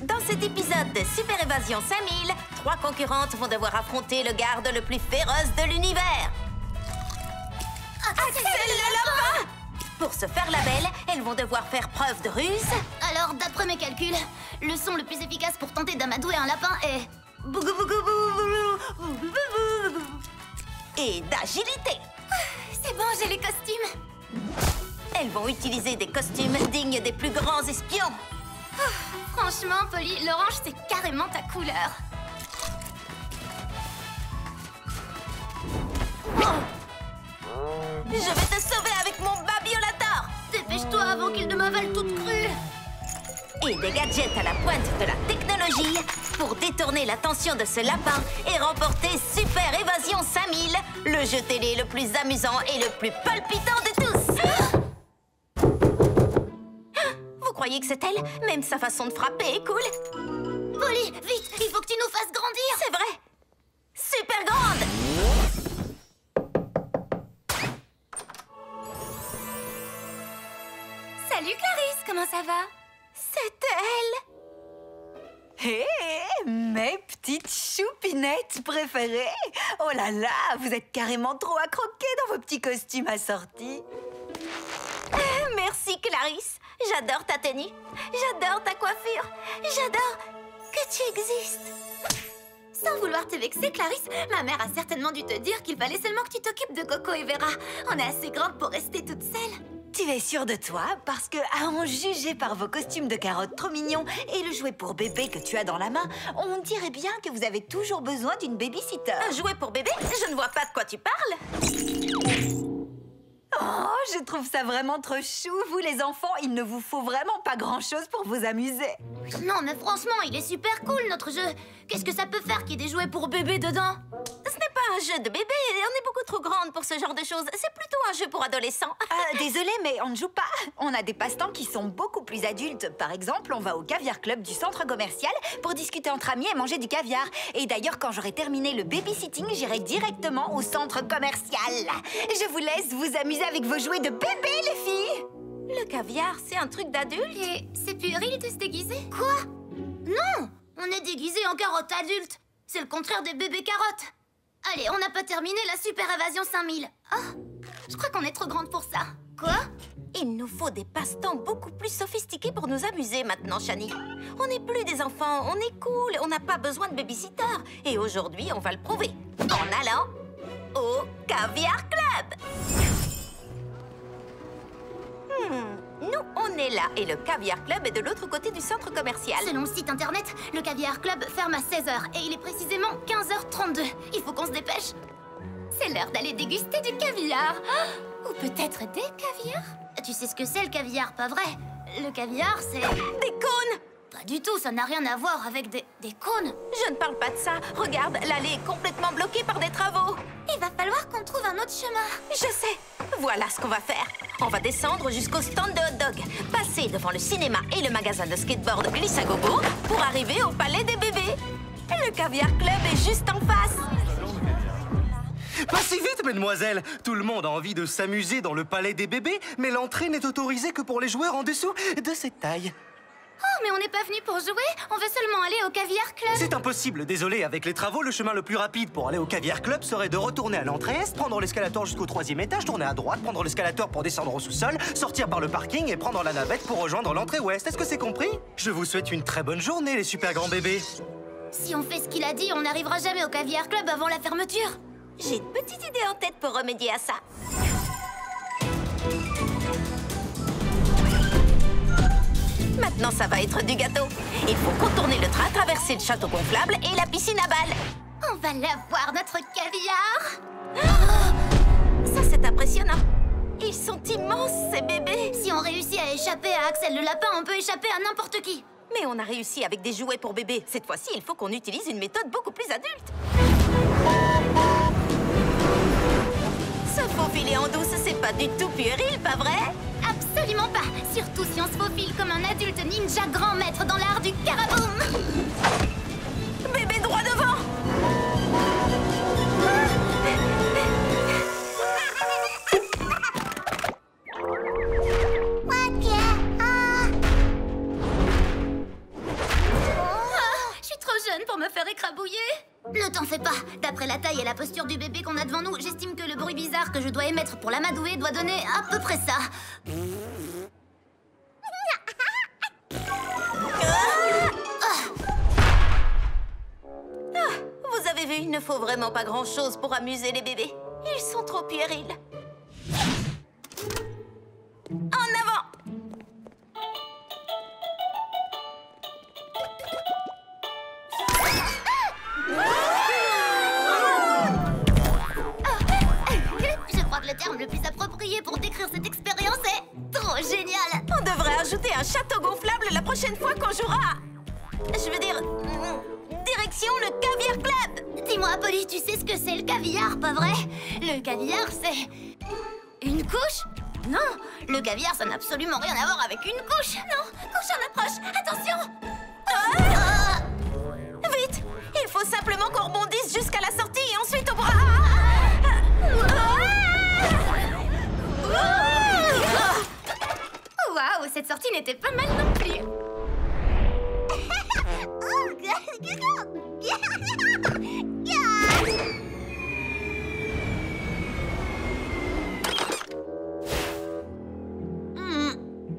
Dans cet épisode de Super Évasion 5000, 3 concurrentes vont devoir affronter le garde le plus féroce de l'univers. Axel le lapin! Pour se faire la belle, elles vont devoir faire preuve de ruse. Alors, d'après mes calculs, le son le plus efficace pour tenter d'amadouer un lapin est... Et d'agilité. C'est bon, j'ai les costumes. Elles vont utiliser des costumes dignes des plus grands espions. Franchement, Polly, l'orange, c'est carrément ta couleur. Je vais te sauver avec mon babiolator. Dépêche-toi avant qu'il ne m'avale toute crue. Et des gadgets à la pointe de la technologie pour détourner l'attention de ce lapin et remporter Super Évasion 5000, le jeu télé le plus amusant et le plus palpitant de tous. Vous croyez que c'est elle? Même sa façon de frapper est cool. Polly, vite, il faut que tu nous fasses grandir. C'est vrai. Super grande. Salut Clarisse, comment ça va? C'était elle. Hé, mes petites choupinettes préférées! Oh là là, vous êtes carrément trop à croquer dans vos petits costumes assortis. Merci Clarisse. J'adore ta tenue. J'adore ta coiffure. J'adore que tu existes. Sans vouloir te vexer, Clarisse, ma mère a certainement dû te dire qu'il fallait seulement que tu t'occupes de Coco et Vera. On est assez grandes pour rester toutes seules. Tu es sûre de toi? Parce que, à en juger par vos costumes de carottes trop mignons et le jouet pour bébé que tu as dans la main, on dirait bien que vous avez toujours besoin d'une babysitter. Un jouet pour bébé? Je ne vois pas de quoi tu parles. Oh, je trouve ça vraiment trop chou. Vous, les enfants, il ne vous faut vraiment pas grand-chose pour vous amuser. Non, mais franchement, il est super cool, notre jeu. Qu'est-ce que ça peut faire qu'il y ait des jouets pour bébé dedans? Ce n'est pas un jeu de bébé. On est beaucoup trop grande pour ce genre de choses. C'est plutôt un jeu pour adolescents. Désolée, mais on ne joue pas. On a des passe-temps qui sont beaucoup plus adultes. Par exemple, on va au Caviar Club du centre commercial pour discuter entre amis et manger du caviar. Et d'ailleurs, quand j'aurai terminé le babysitting, j'irai directement au centre commercial. Je vous laisse vous amuser avec vos jouets de bébé, les filles. Le caviar, c'est un truc d'adulte? Et c'est puéril de se déguiser? Quoi? Non! On est déguisé en carottes adultes. C'est le contraire des bébés carottes. Allez, on n'a pas terminé la Super Évasion 5000. Oh, je crois qu'on est trop grande pour ça. Quoi? Il nous faut des passe-temps beaucoup plus sophistiqués pour nous amuser maintenant, Shani. On n'est plus des enfants, on est cool, on n'a pas besoin de babysitter. Et aujourd'hui, on va le prouver en allant au Caviar Club. Nous, on est là et le Caviar Club est de l'autre côté du centre commercial. Selon le site internet, le Caviar Club ferme à 16h et il est précisément 15h32. Il faut qu'on se dépêche. C'est l'heure d'aller déguster du caviar. Ou peut-être des caviars? Tu sais ce que c'est le caviar, pas vrai? Le caviar, c'est... Des cônes! Pas du tout, ça n'a rien à voir avec des cônes. Je ne parle pas de ça. Regarde, l'allée est complètement bloquée par des travaux. Il va falloir qu'on trouve un autre chemin. Je sais. Voilà ce qu'on va faire. On va descendre jusqu'au stand de hot dog, passer devant le cinéma et le magasin de skateboard Glissagogo pour arriver au palais des bébés. Le Caviar Club est juste en face. Pas si vite, mesdemoiselles! Tout le monde a envie de s'amuser dans le palais des bébés, mais l'entrée n'est autorisée que pour les joueurs en dessous de cette taille. Oh, mais on n'est pas venu pour jouer, on veut seulement aller au Caviar Club. C'est impossible, désolé. Avec les travaux, le chemin le plus rapide pour aller au Caviar Club serait de retourner à l'entrée est, prendre l'escalator jusqu'au 3e étage, tourner à droite, prendre l'escalator pour descendre au sous-sol, sortir par le parking et prendre la navette pour rejoindre l'entrée ouest. Est-ce que c'est compris? Je vous souhaite une très bonne journée, les super grands bébés. Si on fait ce qu'il a dit, on n'arrivera jamais au Caviar Club avant la fermeture. J'ai une petite idée en tête pour remédier à ça. Maintenant, ça va être du gâteau. Il faut contourner le train, traverser le château gonflable et la piscine à balles. On va l'avoir, notre caviar. Ça, c'est impressionnant. Ils sont immenses, ces bébés. Si on réussit à échapper à Axel le lapin, on peut échapper à n'importe qui. Mais on a réussi avec des jouets pour bébés. Cette fois-ci, il faut qu'on utilise une méthode beaucoup plus adulte. Se faufiler en douce, c'est pas du tout puéril, pas vrai? Absolument pas. Surtout si on se faufile comme un adulte ninja grand maître dans l'art du karaboum. Bébé droit devant. jeune pour me faire écrabouiller. Ne t'en fais pas. D'après la taille et la posture du bébé qu'on a devant nous, j'estime que le bruit bizarre que je dois émettre pour l'amadouer doit donner à peu près ça. Vous avez vu, il ne faut vraiment pas grand-chose pour amuser les bébés. Ils sont trop puérils. En avant! Je crois que le terme le plus approprié pour décrire cette expérience est trop génial. On devrait ajouter un château gonflable la prochaine fois qu'on jouera. Je veux dire, direction le Caviar Club. Dis-moi, Polly, tu sais ce que c'est le caviar, pas vrai? Le caviar, c'est... une couche? Non, le caviar, ça n'a absolument rien à voir avec une couche. Non, couche en approche, attention. Vite! Il faut simplement qu'on rebondisse jusqu'à la sortie et ensuite au bras. Waouh, cette sortie n'était pas mal non plus.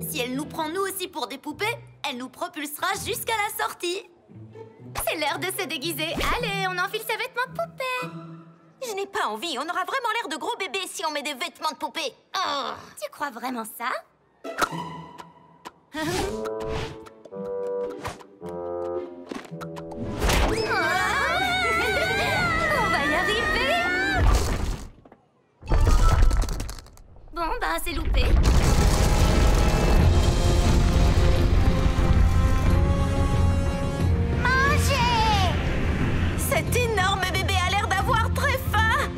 Si elle nous prend nous aussi pour des poupées, elle nous propulsera jusqu'à la sortie. C'est l'heure de se déguiser. Allez, on enfile ses vêtements de poupée. Je n'ai pas envie. On aura vraiment l'air de gros bébés si on met des vêtements de poupée. Oh. Tu crois vraiment ça? On va y arriver. Bon, bah c'est loupé. Cet énorme bébé a l'air d'avoir très faim.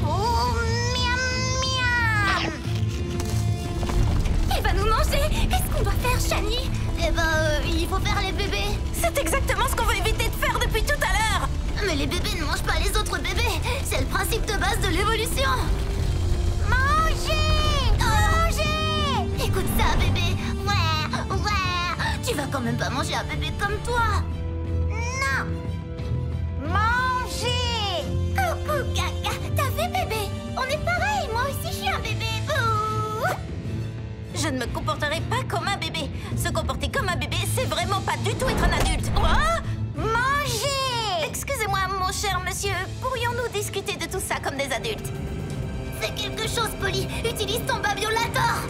Oh, miam, miam. Il va nous manger. Qu'est-ce qu'on doit faire, Shani? Eh ben, il faut faire les bébés. C'est exactement ce qu'on veut éviter de faire depuis tout à l'heure. Mais les bébés ne mangent pas les autres bébés. C'est le principe de base de l'évolution. Manger! Manger! Écoute ça, bébé. Ouais, ouais. Tu vas quand même pas manger un bébé comme toi. Non. Manger! Coucou, caca. T'as vu, bébé? On est pareil. Moi aussi, je suis un bébé. Bouh! Je ne me comporterai pas comme un bébé. Se comporter comme un bébé, c'est vraiment pas du tout être un adulte. Oh! Manger! Excusez-moi, mon cher monsieur. Pourrions-nous discuter de tout ça comme des adultes? Fais quelque chose, Polly. Utilise ton babiolator.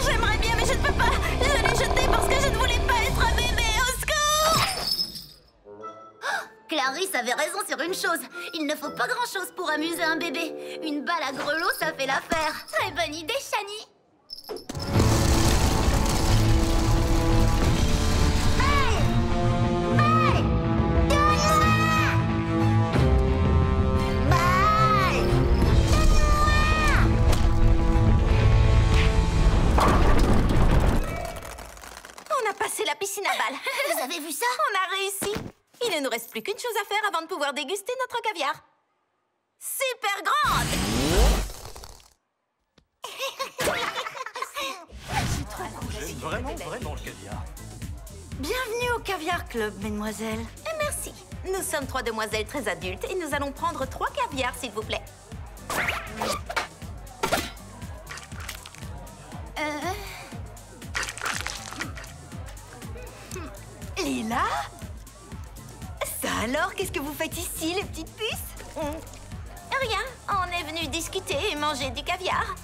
J'aimerais bien, mais je ne peux pas. Je l'ai jeté parce que je ne voulais pas être un bébé. Au secours! Clarisse avait raison sur une chose. Il ne faut pas grand-chose pour amuser un bébé. Une balle à grelot, ça fait l'affaire. Très bonne idée, Shani. Balle! Balle! Donne-moi! Balle! Donne-moi! On a passé la piscine à balles. Vous avez vu ça? On a réussi. Il ne nous reste plus qu'une chose à faire avant de pouvoir déguster notre caviar. Super grande! J'aime vraiment le caviar. Bienvenue au Caviar Club, mesdemoiselles. Et merci. Nous sommes 3 demoiselles très adultes et nous allons prendre 3 caviars, s'il vous plaît. Lila? Ça alors, qu'est-ce que vous faites ici, les petites puces? Rien. On est venu discuter et manger du caviar.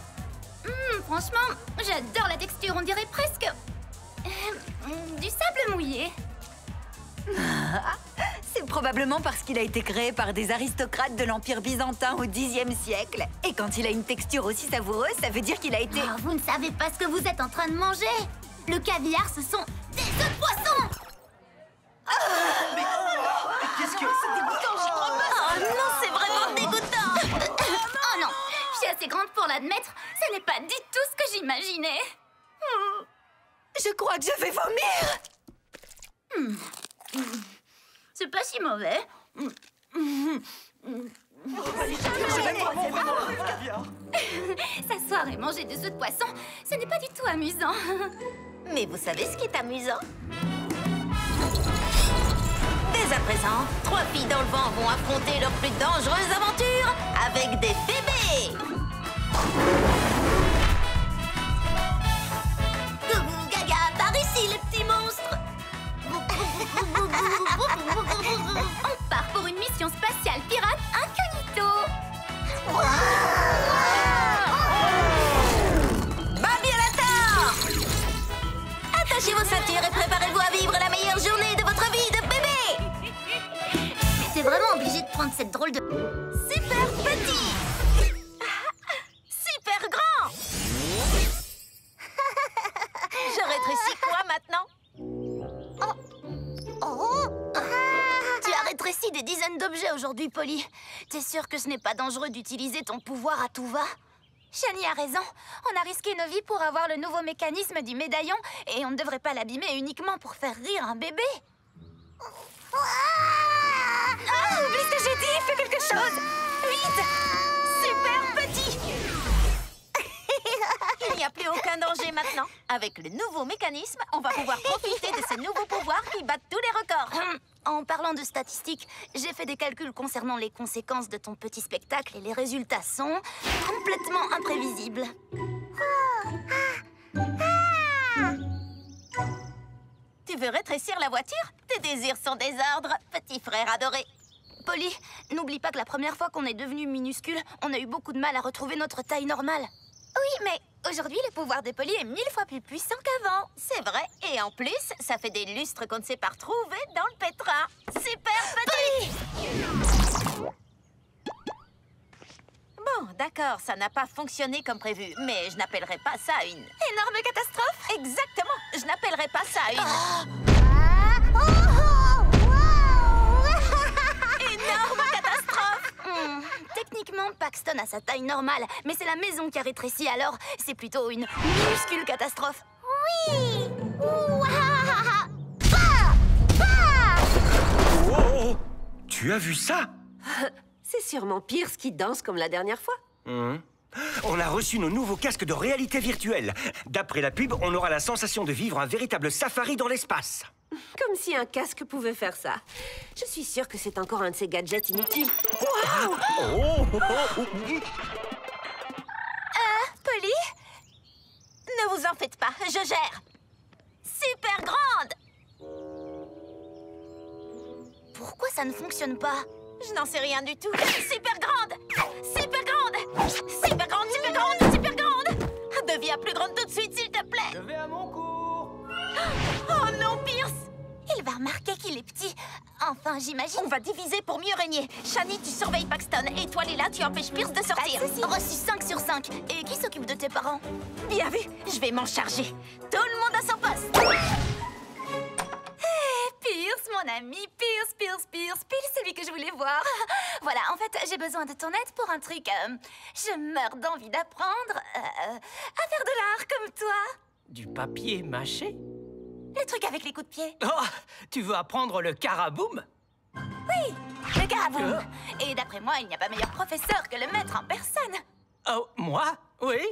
Franchement, j'adore la texture. On dirait presque... du sable mouillé. C'est probablement parce qu'il a été créé par des aristocrates de l'Empire byzantin au Xe siècle. Et quand il a une texture aussi savoureuse, ça veut dire qu'il a été... Oh, vous ne savez pas ce que vous êtes en train de manger. Le caviar, ce sont des œufs de poisson. Qu'est-ce que... Oh non, c'est vraiment dégoûtant. Oh non, je suis assez grande pour l'admettre. Ce n'est pas du tout ce que j'imaginais. Je crois que je vais vomir. C'est pas si mauvais. S'asseoir et manger des œufs de poisson, ce n'est pas du tout amusant. Mais vous savez ce qui est amusant? présent, 3 filles dans le vent vont affronter leurs plus dangereuses aventures avec des bébés. Gougou gaga, par ici les petits monstres. On part pour une mission spatiale pirate incognito. Babiolator! Attachez vos ceintures et préparez-vous à vivre la meilleure journée de votre vie de bébé. Mais t'es vraiment obligé de prendre cette drôle de... Super petit. Super grand. Je rétrécis quoi maintenant? Tu as rétréci des dizaines d'objets aujourd'hui, Polly. T'es sûre que ce n'est pas dangereux d'utiliser ton pouvoir à tout va? Shani a raison. On a risqué nos vies pour avoir le nouveau mécanisme du médaillon et on ne devrait pas l'abîmer uniquement pour faire rire un bébé. Oublie ce que j'ai dit, fais quelque chose. Vite. Super petit. Il n'y a plus aucun danger maintenant. Avec le nouveau mécanisme, on va pouvoir profiter de ces nouveaux pouvoirs qui battent tous les records. En parlant de statistiques, j'ai fait des calculs concernant les conséquences de ton petit spectacle et les résultats sont complètement imprévisibles. Tu veux rétrécir la voiture? Tes désirs sont des ordres, petit frère adoré. Polly, n'oublie pas que la première fois qu'on est devenu minuscule, on a eu beaucoup de mal à retrouver notre taille normale. Oui, mais aujourd'hui, le pouvoir de Polly est 1000 fois plus puissant qu'avant. C'est vrai, et en plus, ça fait des lustres qu'on ne sait pas retrouver dans le pétrin. Super petit! Bon, d'accord, ça n'a pas fonctionné comme prévu, mais je n'appellerai pas ça une... Énorme catastrophe? Exactement, je n'appellerai pas ça une... Énorme catastrophe! Techniquement, Paxton a sa taille normale, mais c'est la maison qui a rétréci, alors c'est plutôt une minuscule catastrophe. Oui! Oh, tu as vu ça? C'est sûrement Pierce qui danse comme la dernière fois. On a reçu nos nouveaux casques de réalité virtuelle. D'après la pub, on aura la sensation de vivre un véritable safari dans l'espace. Comme si un casque pouvait faire ça. Je suis sûre que c'est encore un de ces gadgets inutiles. Polly? Ne vous en faites pas, je gère. Super grande! Pourquoi ça ne fonctionne pas? Je n'en sais rien du tout. Super grande! Super grande! Super grande, super grande, super grande! Deviens plus grande tout de suite, s'il te plaît! Je vais à mon cours. Oh non, Pierce! Il va remarquer qu'il est petit. Enfin, j'imagine. On va diviser pour mieux régner. Shani, tu surveilles Paxton. Et toi, Léla, tu empêches Pierce de sortir. Reçu 5 sur 5. Et qui s'occupe de tes parents? Bien vu, je vais m'en charger. Tout le monde à son poste. Pierce, mon ami, Pierce, celui que je voulais voir. Voilà, en fait, j'ai besoin de ton aide pour un truc. Je meurs d'envie d'apprendre à faire de l'art comme toi. Du papier mâché? Le truc avec les coups de pied. Oh, tu veux apprendre le caraboum? Oui, le caraboum. Et d'après moi, il n'y a pas meilleur professeur que le maître en personne. Oh, moi? Oui,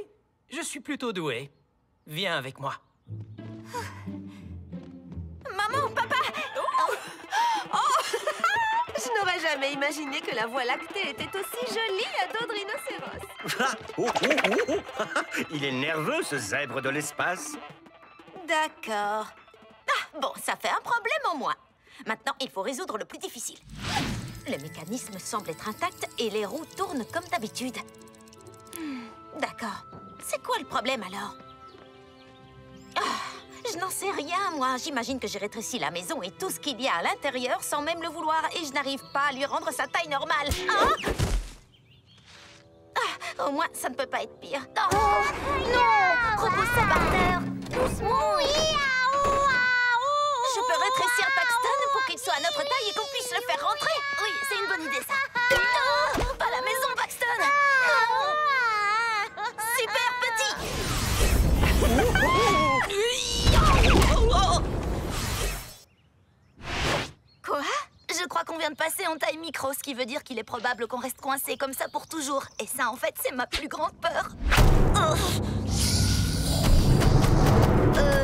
je suis plutôt doué. Viens avec moi. Maman, papa! Je n'aurais jamais imaginé que la Voie lactée était aussi jolie à dos de rhinocéros. Il est nerveux, ce zèbre de l'espace. D'accord. Ah, bon, ça fait un problème au moins. Maintenant, il faut résoudre le plus difficile. Le mécanisme semble être intact et les roues tournent comme d'habitude. D'accord. C'est quoi le problème alors? Je n'en sais rien, moi. J'imagine que j'ai rétréci la maison et tout ce qu'il y a à l'intérieur sans même le vouloir et je n'arrive pas à lui rendre sa taille normale. Au moins, ça ne peut pas être pire. Non! Repose ça par terre. Doucement. Je peux rétrécir Paxton pour qu'il soit à notre taille et qu'on puisse le faire rentrer. Oui, c'est une bonne idée, ça. Non, pas la maison, Paxton. Non. Super petit. Quoi? Je crois qu'on vient de passer en taille micro, ce qui veut dire qu'il est probable qu'on reste coincé comme ça pour toujours. Et ça, en fait, c'est ma plus grande peur.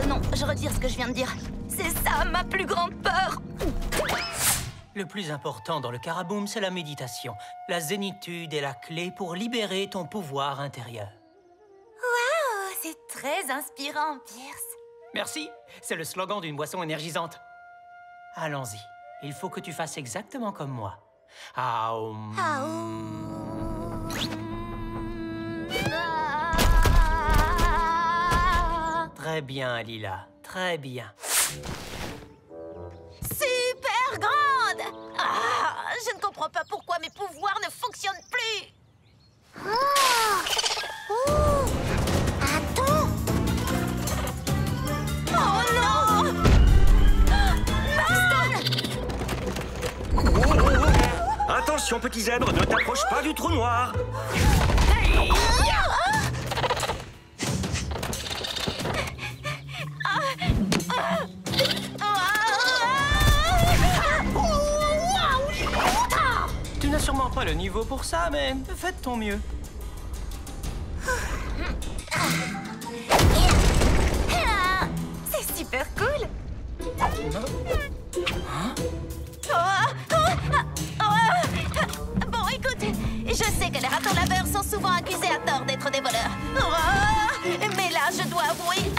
Non, je retire ce que je viens de dire. C'est ça, ma plus grande peur. Le plus important dans le Karaboom, c'est la méditation. La zénitude est la clé pour libérer ton pouvoir intérieur. Oh, c'est très inspirant, Pierce. Merci, c'est le slogan d'une boisson énergisante. Allons-y, il faut que tu fasses exactement comme moi. Aoum. Très bien, Lila, très bien. Super grande! Ah, je ne comprends pas pourquoi mes pouvoirs ne fonctionnent plus. Attends! Oh non! Attention, petit zèbre, ne t'approche pas du trou noir. Tu n'as sûrement pas le niveau pour ça, mais fais de ton mieux. C'est super cool! Bon, écoute, je sais que les ratons laveurs sont souvent accusés à tort d'être des voleurs. Mais là, je dois avouer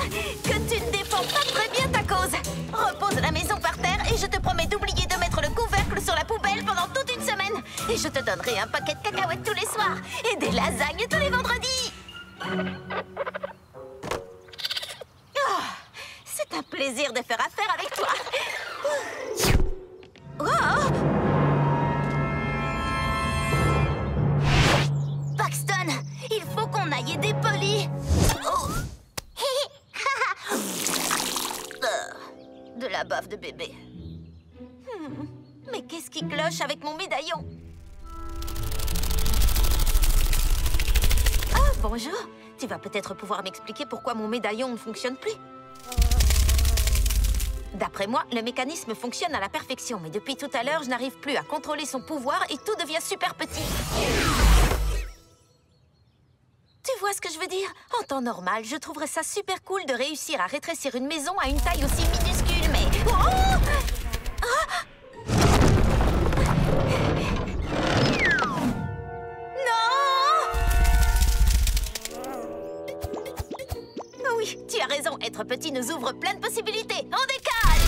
que tu ne défends pas très bien ta cause. Repose la maison par terre et je te promets d'oublier de mettre le couvercle sur la poubelle pendant toute une semaine. Et je te donnerai un paquet de cacahuètes tous les soirs et des lasagnes tous les vendredis. C'est un plaisir de faire affaire avec toi. Paxton, il faut qu'on aille aider Polly. De la baffe de bébé. Mais qu'est-ce qui cloche avec mon médaillon? Ah, bonjour. Tu vas peut-être pouvoir m'expliquer pourquoi mon médaillon ne fonctionne plus. D'après moi, le mécanisme fonctionne à la perfection, mais depuis tout à l'heure, je n'arrive plus à contrôler son pouvoir et tout devient super petit. Tu vois ce que je veux dire? En temps normal, je trouverais ça super cool de réussir à rétrécir une maison à une taille aussi minuscule, mais... Oui, tu as raison, être petit nous ouvre plein de possibilités. On décale!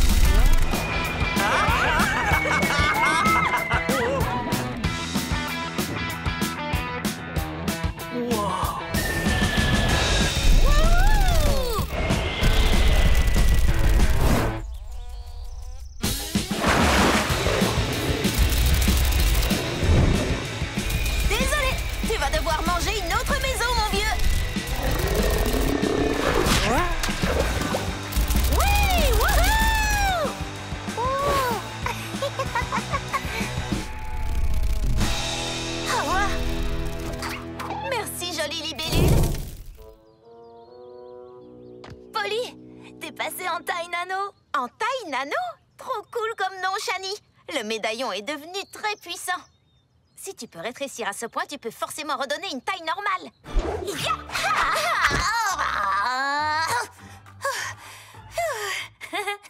Désolé, tu vas devoir manger une autre maison, mon vieux. Oui, wouhou! Merci, jolie libellule. Polly, t'es passée en taille nano. En taille nano? Trop cool comme nom, Shani. Le médaillon est devenu très puissant. Si tu peux rétrécir à ce point, tu peux forcément redonner une taille normale.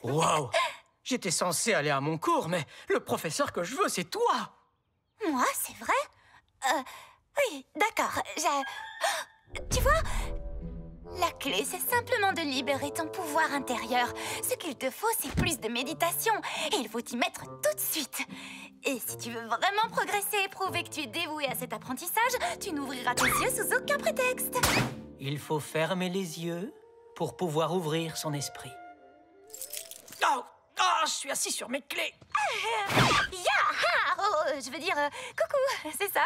Waouh! J'étais censé aller à mon cours, mais le professeur que je veux, c'est toi! Moi, c'est vrai? Oui, d'accord. Tu vois, la clé, c'est simplement de libérer ton pouvoir intérieur. Ce qu'il te faut, c'est plus de méditation. Et il faut t'y mettre tout de suite. Et si tu veux vraiment progresser et prouver que tu es dévoué à cet apprentissage, tu n'ouvriras tes yeux sous aucun prétexte. Il faut fermer les yeux pour pouvoir ouvrir son esprit. Oh! Oh, je suis assis sur mes clés! Je veux dire, coucou, c'est ça.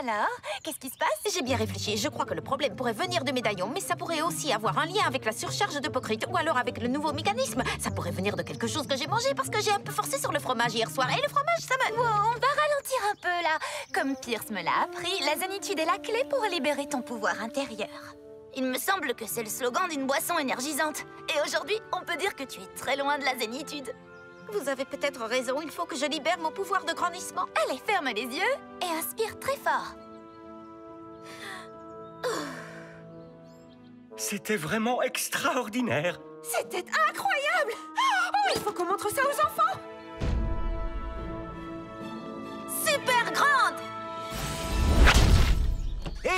Alors, qu'est-ce qui se passe? J'ai bien réfléchi. Je crois que le problème pourrait venir de médaillon, mais ça pourrait aussi avoir un lien avec la surcharge d'hypocrite ou alors avec le nouveau mécanisme. Ça pourrait venir de quelque chose que j'ai mangé parce que j'ai un peu forcé sur le fromage hier soir. Et le fromage, ça me... Wow, on va ralentir un peu là. Comme Pierce me l'a appris, la zénitude est la clé pour libérer ton pouvoir intérieur. Il me semble que c'est le slogan d'une boisson énergisante. Et aujourd'hui, on peut dire que tu es très loin de la zénitude. Vous avez peut-être raison, il faut que je libère mon pouvoir de grandissement. Allez, ferme les yeux et inspire très fort. C'était vraiment extraordinaire. C'était incroyable! Oh, il faut qu'on montre ça aux enfants!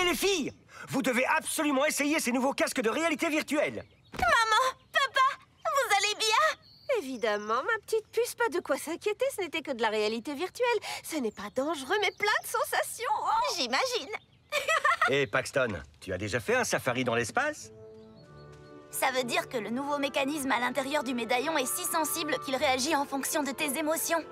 Hé, les filles! Vous devez absolument essayer ces nouveaux casques de réalité virtuelle. Maman, papa, vous allez bien? Évidemment, ma petite puce, pas de quoi s'inquiéter, ce n'était que de la réalité virtuelle. Ce n'est pas dangereux, mais plein de sensations. Oh. J'imagine. Hé, Paxton, tu as déjà fait un safari dans l'espace? Ça veut dire que le nouveau mécanisme à l'intérieur du médaillon est si sensible qu'il réagit en fonction de tes émotions.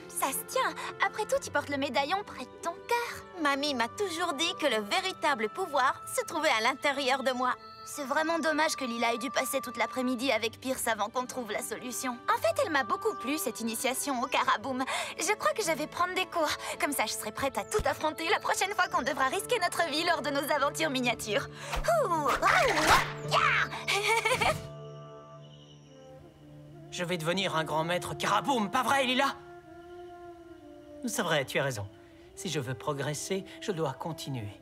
Ça se tient. Après tout, tu portes le médaillon près de ton cœur. Mamie m'a toujours dit que le véritable pouvoir se trouvait à l'intérieur de moi. C'est vraiment dommage que Lila ait dû passer toute l'après-midi avec Pierce avant qu'on trouve la solution. En fait, elle m'a beaucoup plu, cette initiation au Caraboom. Je crois que je vais prendre des cours. Comme ça, je serai prête à tout affronter la prochaine fois qu'on devra risquer notre vie lors de nos aventures miniatures. Je vais devenir un grand maître Caraboom, pas vrai, Lila? C'est vrai, tu as raison. Si je veux progresser, je dois continuer.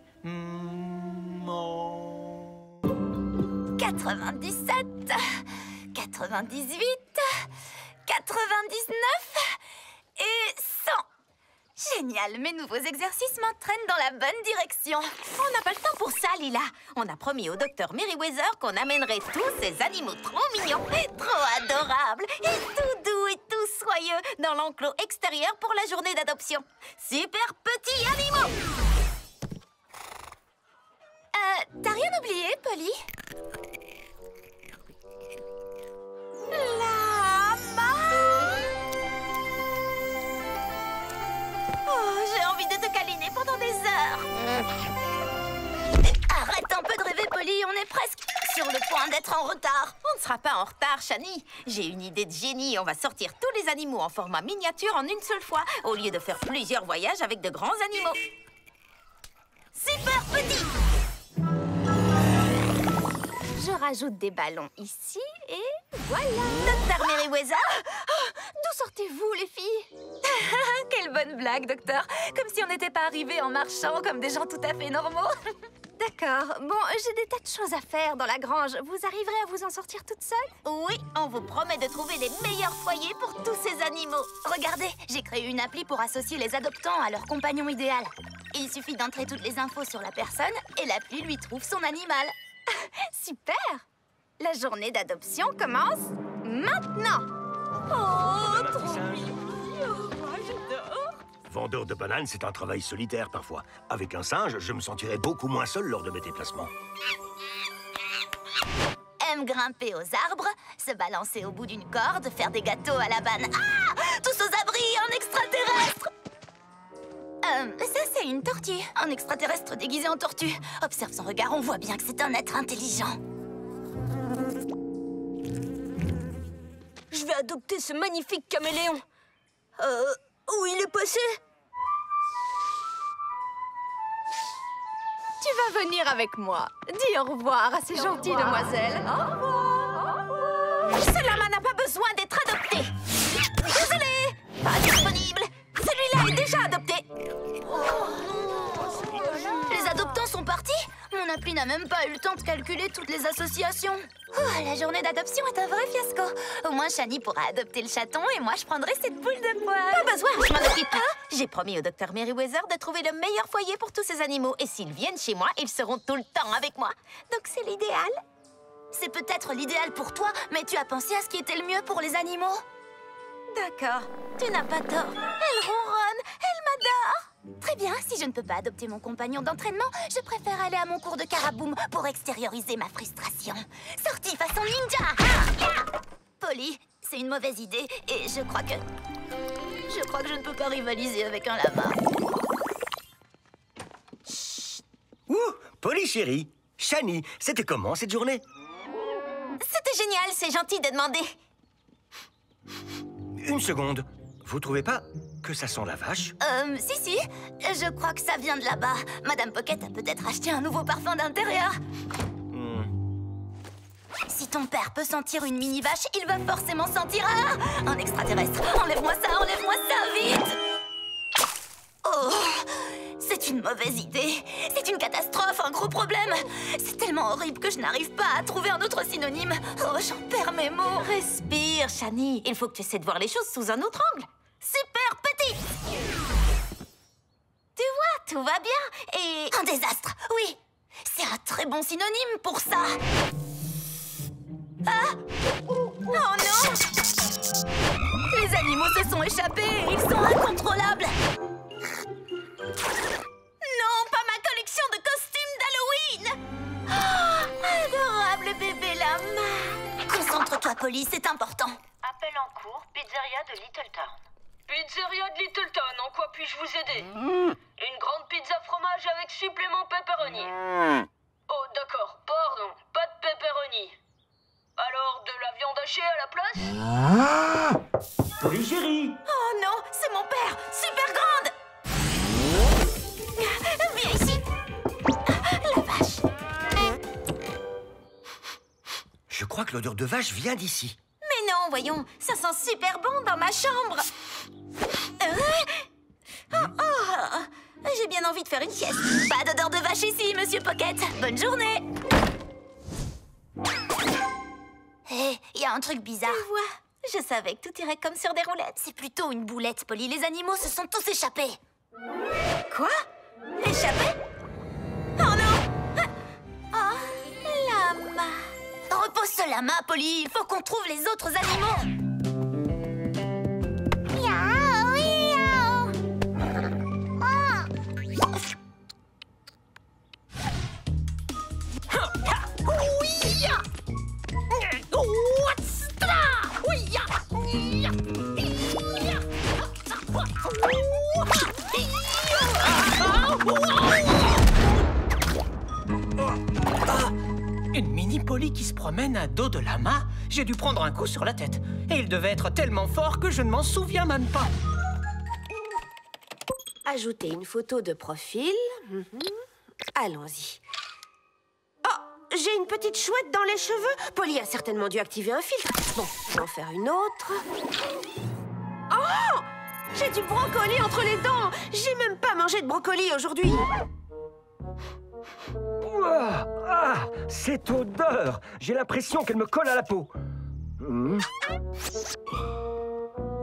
97, 98, 99 et 100. Génial, mes nouveaux exercices m'entraînent dans la bonne direction. On n'a pas le temps pour ça, Lila. On a promis au docteur Merryweather qu'on amènerait tous ces animaux trop mignons et trop adorables et tout doux et tout soyeux dans l'enclos extérieur pour la journée d'adoption. Super petits animaux! T'as rien oublié, Polly? Oh, j'ai envie de te câliner pendant des heures. Arrête un peu de rêver, Polly, on est presque sur le point d'être en retard. On ne sera pas en retard, Shani. J'ai une idée de génie. On va sortir tous les animaux en format miniature en une seule fois, au lieu de faire plusieurs voyages avec de grands animaux. Super petit! Je rajoute des ballons ici et voilà. Docteur Merryweather? D'où sortez-vous, les filles? Quelle bonne blague, docteur. Comme si on n'était pas arrivés en marchant comme des gens tout à fait normaux. D'accord. Bon, j'ai des tas de choses à faire dans la grange. Vous arriverez à vous en sortir toute seule? Oui, on vous promet de trouver les meilleurs foyers pour tous ces animaux. Regardez, j'ai créé une appli pour associer les adoptants à leur compagnon idéal. Il suffit d'entrer toutes les infos sur la personne et l'appli lui trouve son animal. Super! La journée d'adoption commence maintenant! Oh, trop mignon! J'adore! Vendeur de bananes, c'est un travail solitaire parfois. Avec un singe, je me sentirais beaucoup moins seul lors de mes déplacements. Aime grimper aux arbres, se balancer au bout d'une corde, faire des gâteaux à la banane. Ah! Tous aux abris, un extraterrestre! Ça, c'est une tortue. Un extraterrestre déguisé en tortue. Observe son regard, on voit bien que c'est un être intelligent. Je vais adopter ce magnifique caméléon. Où il est passé? Tu vas venir avec moi. Dis au revoir à ces gentilles demoiselles. Au revoir, au revoir. Ce lama n'a pas besoin d'être adopté. Désolée, pas disponible. Celui-là est déjà adopté. Les adoptants sont partis? Mon appli n'a même pas eu le temps de calculer toutes les associations. Oh, la journée d'adoption est un vrai fiasco. Au moins, Shani pourra adopter le chaton et moi, je prendrai cette boule de poil. Pas besoin, je m'en occupe. J'ai promis au docteur Merryweather de trouver le meilleur foyer pour tous ces animaux. Et s'ils viennent chez moi, ils seront tout le temps avec moi. Donc c'est l'idéal. C'est peut-être l'idéal pour toi, mais tu as pensé à ce qui était le mieux pour les animaux? D'accord, tu n'as pas tort. Elle ronronne, elle m'adore. Très bien, si je ne peux pas adopter mon compagnon d'entraînement, je préfère aller à mon cours de Caraboom pour extérioriser ma frustration. Sortie façon ninja! Polly, c'est une mauvaise idée et je crois que je ne peux pas rivaliser avec un lama. Ouh, Polly chérie. Shani, c'était comment cette journée? C'était génial, c'est gentil de demander. Une seconde. Vous trouvez pas que ça sent la vache? Si, je crois que ça vient de là-bas. Madame Pocket a peut-être acheté un nouveau parfum d'intérieur. Si ton père peut sentir une mini-vache, il va forcément sentir un extraterrestre. Enlève-moi ça, vite! Oh, c'est une mauvaise idée. C'est une catastrophe, un gros problème. C'est tellement horrible que je n'arrive pas à trouver un autre synonyme. Oh, j'en perds mes mots. Respire, Shani. Il faut que tu essaies de voir les choses sous un autre angle. Super petit! Tu vois, tout va bien. Et... Un désastre, oui. C'est un très bon synonyme pour ça. Ah! Oh non! Les animaux se sont échappés. Ils sont incontrôlables. Non, pas ma collection de costumes d'Halloween! Oh, adorable bébé lama! Concentre-toi, Polly, c'est important. Appel en cours, pizzeria de Littletown. Pizzeria de Littletown, en quoi puis-je vous aider? Une grande pizza fromage avec supplément pepperoni. Oh, d'accord, pardon, pas de pepperoni. Alors, de la viande hachée à la place? Polly chérie! Oh non, c'est mon père! Super grande! Viens ici! La vache! Je crois que l'odeur de vache vient d'ici. Mais non, voyons, ça sent super bon dans ma chambre! J'ai bien envie de faire une sieste. Pas d'odeur de vache ici, Monsieur Pocket. Bonne journée. Hé, il y a un truc bizarre. Tu vois, je savais que tout irait comme sur des roulettes. C'est plutôt une boulette, Polly. Les animaux se sont tous échappés. Quoi? Échappé? Oh non! Oh, lama! Repose ce lama, Polly. Il faut qu'on trouve les autres animaux. Une mini Polly qui se promène à dos de lama. J'ai dû prendre un coup sur la tête. Et il devait être tellement fort que je ne m'en souviens même pas. Ajouter une photo de profil. Allons-y. Oh, j'ai une petite chouette dans les cheveux. Polly a certainement dû activer un filtre. Bon, je vais en faire une autre. Oh! J'ai du brocoli entre les dents. J'ai même pas mangé de brocoli aujourd'hui. Ouah, ah, cette odeur! J'ai l'impression qu'elle me colle à la peau.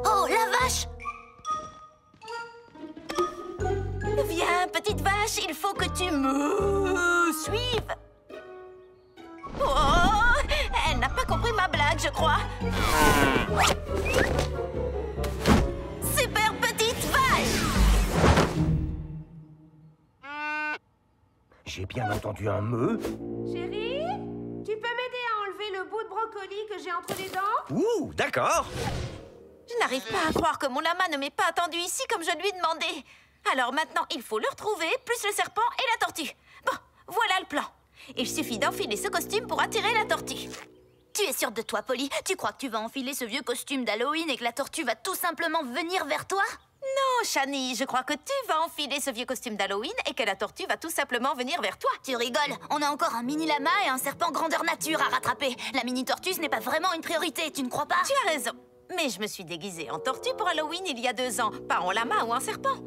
Oh, la vache! Viens, petite vache, il faut que tu me suives. Oh, elle n'a pas compris ma blague, je crois. Super petite vache! J'ai bien entendu un meu. Chérie, tu peux m'aider à enlever le bout de brocoli que j'ai entre les dents? Ouh, d'accord. Je n'arrive pas à croire que mon lama ne m'ait pas attendu ici comme je lui ai demandé. Alors maintenant, il faut le retrouver, plus le serpent et la tortue. Bon, voilà le plan. Il suffit d'enfiler ce costume pour attirer la tortue. Tu es sûre de toi, Polly? Tu crois que tu vas enfiler ce vieux costume d'Halloween et que la tortue va tout simplement venir vers toi? Non, Shani, je crois que tu vas enfiler ce vieux costume d'Halloween et que la tortue va tout simplement venir vers toi. Tu rigoles, on a encore un mini lama et un serpent grandeur nature à rattraper. La mini tortue, ce n'est pas vraiment une priorité, tu ne crois pas? Tu as raison. Mais je me suis déguisée en tortue pour Halloween il y a 2 ans, pas en lama ou en serpent.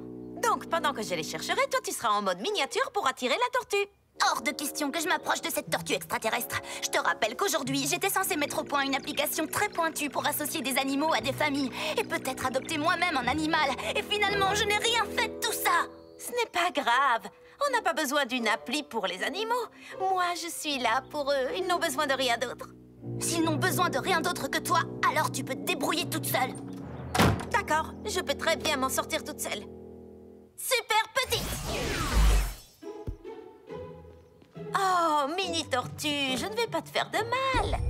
Donc, pendant que je les chercherai, toi, tu seras en mode miniature pour attirer la tortue. Hors de question que je m'approche de cette tortue extraterrestre. Je te rappelle qu'aujourd'hui, j'étais censée mettre au point une application très pointue pour associer des animaux à des familles et peut-être adopter moi-même un animal. Et finalement, je n'ai rien fait de tout ça. Ce n'est pas grave. On n'a pas besoin d'une appli pour les animaux. Moi, je suis là pour eux. Ils n'ont besoin de rien d'autre. S'ils n'ont besoin de rien d'autre que toi, alors tu peux te débrouiller toute seule. D'accord, je peux très bien m'en sortir toute seule. Super petite! Oh, mini tortue, je ne vais pas te faire de mal.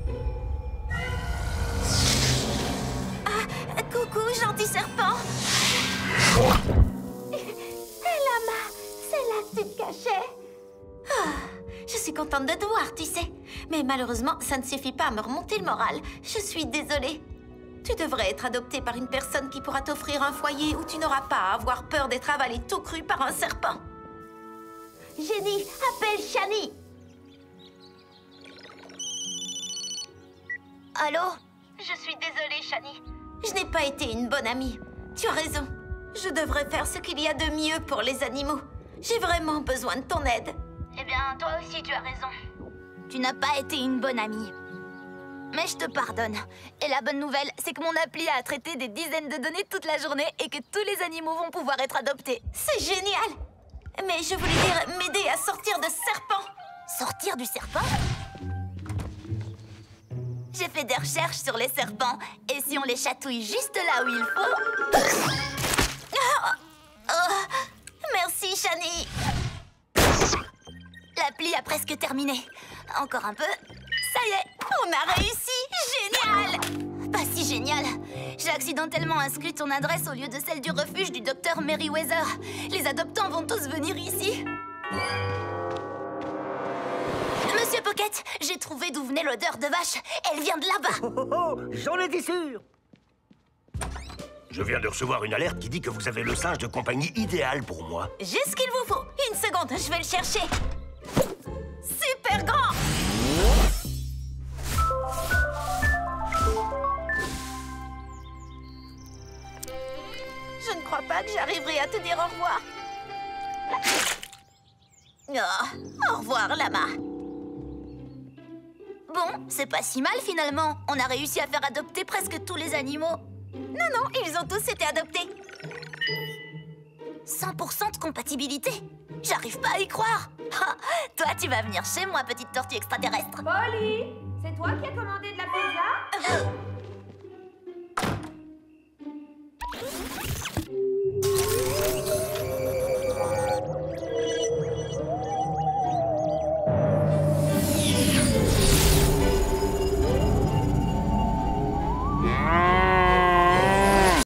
Ah, coucou, gentil serpent. Lama, c'est là que tu te cachais. Ah, je suis contente de te voir, tu sais. Mais malheureusement, ça ne suffit pas à me remonter le moral. Je suis désolée. Tu devrais être adoptée par une personne qui pourra t'offrir un foyer où tu n'auras pas à avoir peur d'être avalée tout cru par un serpent. Jenny, appelle Shani. Allô? Je suis désolée, Shani. Je n'ai pas été une bonne amie. Tu as raison. Je devrais faire ce qu'il y a de mieux pour les animaux. J'ai vraiment besoin de ton aide. Eh bien, toi aussi, tu as raison. Tu n'as pas été une bonne amie. Mais je te pardonne. Et la bonne nouvelle, c'est que mon appli a traité des dizaines de données toute la journée et que tous les animaux vont pouvoir être adoptés. C'est génial! Mais je voulais dire m'aider à sortir de ce serpent. Sortir du serpent? J'ai fait des recherches sur les serpents. Et si on les chatouille juste là où il faut... Merci, Shani. L'appli a presque terminé. Encore un peu. Ça y est, On a réussi. Génial. pas si génial. J'ai accidentellement inscrit ton adresse au lieu de celle du refuge du docteur Merryweather. Les adoptants vont tous venir ici. Monsieur Pocket, j'ai trouvé d'où venait l'odeur de vache. Elle vient de là-bas. J'en étais sûr. Je viens de recevoir une alerte qui dit que vous avez le singe de compagnie idéal pour moi. J'ai ce qu'il vous faut. Une seconde, je vais le chercher. Super grand. Je ne crois pas que j'arriverai à te dire au revoir. Oh, au revoir, lama. Bon, c'est pas si mal finalement. On a réussi à faire adopter presque tous les animaux. Non, non, ils ont tous été adoptés. 100% de compatibilité. J'arrive pas à y croire. Ah, toi, tu vas venir chez moi, petite tortue extraterrestre. Polly, c'est toi qui as commandé de la pizza?